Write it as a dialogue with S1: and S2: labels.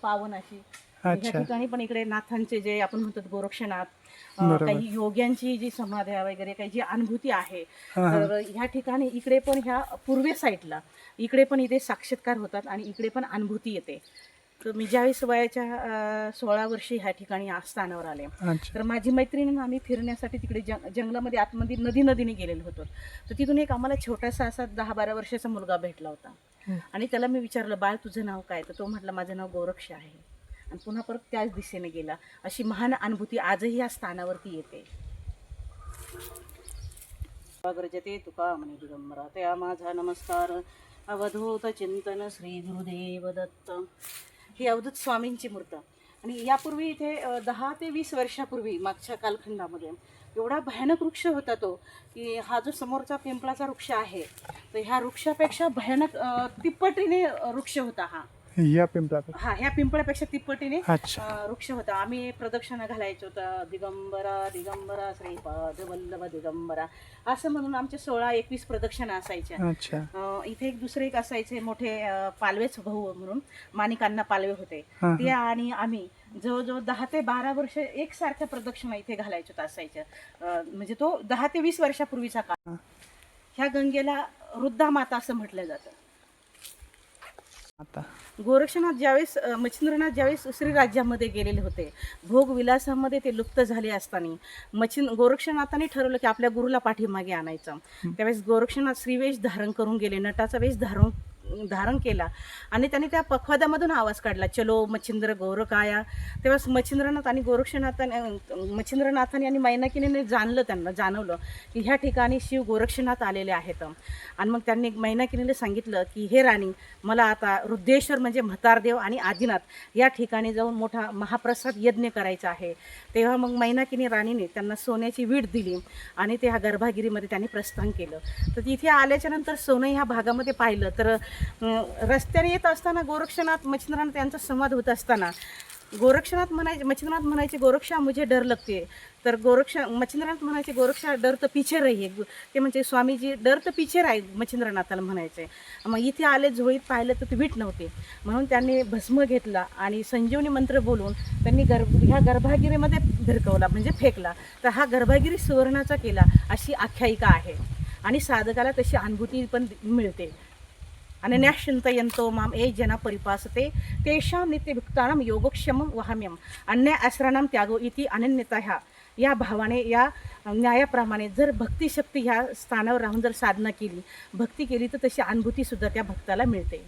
S1: पावन अशी या
S2: अच्छा.
S1: ठिकाणी पण इकडे नाथांचे जे आपण म्हणतो गोरक्षनाथ,
S2: बरोबर.
S1: काही योग्यांची जी समाध्या वगैरे काही जी अनुभूती आहे,
S2: हां, हां.
S1: तर ह्या ठिकाणी इकडे पण ह्या पूर्वे साईडला इकडे पण इथे साक्षात्कार होतात आणि इकडे पण अनुभूती येते. तर मी ज्यावेळेस वयाच्या 16 वर्षी ह्या ठिकाणी या स्थानावर आले,
S2: अच्छा.
S1: तर माझी मैत्रिणी आणि आम्ही फिरण्यासाठी तिकडे जंगलामध्ये आतमध्ये नदीने गेलेलो होतो. तर तिथून एक आम्हाला छोटासा असा 10-12 वर्षाचा मुलगा भेटला होता
S2: हं.
S1: आणि त्याला मी विचारलं, बाळ तुझं नाव काय? तर तो म्हटला माझं नाव गोरक्ष आहे. आणि पुन्हा परत त्याच दिशेने गेला. अशी महान अनुभूती आजही या स्थानावरती येते. गरजते तुका म्हणे दिगंबरा त्या माझा नमस्कार. अवधूत चिंतन श्री गुरुदेव दत्त. ही अवधूत स्वामींची मूर्त आणि यापूर्वी इथे 10 ते 20 वर्षापूर्वी मागच्या कालखंडामध्ये एवढा भयानक वृक्ष होता तो, की हा जो समोरचा पिंपळाचा वृक्ष आहे, तर ह्या वृक्षापेक्षा भयानक तिप्पटीने वृक्ष होता हा.
S2: या पिंपळात.
S1: हा, ह्या पिंपळापेक्षा तिप्पटीने
S2: अच्छा.
S1: वृक्ष होता. आम्ही प्रदक्षिणा घालायचो होता, दिगंबरा दिगंबरा श्रीपाद वल्लभ दिगंबरा असं म्हणून आमच्या 16-21 प्रदक्षिणा असायच्या.
S2: अच्छा.
S1: इथे एक दुसरे एक असायचे मोठे पालवेच भाऊ म्हणून माणिकांना पालवे होते
S2: हां,
S1: ते,
S2: हां.
S1: आणि आम्ही जवळजवळ 10 ते 12 वर्ष एकसारख्या प्रदक्षिणा इथे घालायचो असायच्या. म्हणजे तो 10 ते 20 वर्षापूर्वीचा काळ. ह्या गंगेला वृद्धा माता असं म्हटलं जातं.
S2: आता
S1: गोरक्षनाथ ज्यावेळेस मच्छिंद्रनाथ ज्यावेळेस श्रीराज्यामध्ये गेलेले होते, भोगविलासामध्ये ते लुप्त झाले असताना गोरक्षनाथाने ठरवलं की आपल्या गुरुला पाठीमागे आणायचं. त्यावेळेस गोरक्षनाथ श्रीवेश धारण करून गेले, नटाचा वेश धारण केला आणि त्यांनी त्या पखवाद्यामधून आवाज काढला, चलो मच्छिंद्र गोरकाया. तेव्हाच मच्छिंद्रनाथ आणि मच्छिंद्रनाथाने आणि मैनाकिनीने त्यांना जाणवलं की ह्या ठिकाणी शिव गोरक्षनाथ आलेले आहेत. आणि मग त्यांनी मैनाकिनीने सांगितलं की हे राणी, मला आता रुद्रेश्वर म्हणजे म्हातारदेव आणि आदिनाथ या ठिकाणी जाऊन मोठा महाप्रसाद यज्ञ करायचा आहे. तेव्हा मग मैनाकिनी राणीने त्यांना सोन्याची वीट दिली आणि ते ह्या गर्भागिरीमध्ये त्यांनी प्रस्थान केलं. तर तिथे आल्याच्या नंतर सोनं ह्या भागामध्ये पाहिलं तर रस्त्याने येत असताना गोरक्षनाथ मच्छिंद्रनाथ यांचा संवाद होत असताना मच्छिंद्रनाथ म्हणायचे गोरक्षा मुझे डर लगते. तर मच्छिंद्रनाथ म्हणायचे गोरक्षा डर तर पीछे रहिये. ते म्हणजे स्वामीजी डर तर पीछे राहील मच्छिंद्रनाथाला म्हणायचे. मग इथे आले, झोळीत पाहिलं तर ती वीट नव्हती, म्हणून त्यांनी भस्म घेतला आणि संजीवनी मंत्र बोलून त्यांनी ह्या गर्भागिरीमध्ये भिरकवला म्हणजे फेकला. तर हा गर्भागिरी सुवर्णाचा केला अशी आख्यायिका आहे आणि साधकाला तशी अनुभूती पण मिळते. अनन्या चिंतयन्तो माम ये जना परिपासते तेषां नित्यभुक्तानां योगक्षेमं वहाम्यम. अन्य आश्रणां त्यागो इति अनन्यतः. या भावाने, या न्यायाप्रमाणे जर भक्तिशक्ती ह्या स्थानावर राहून जर साधना केली, भक्ती केली, तर तशी अनुभूतीसुद्धा त्या भक्ताला मिळते.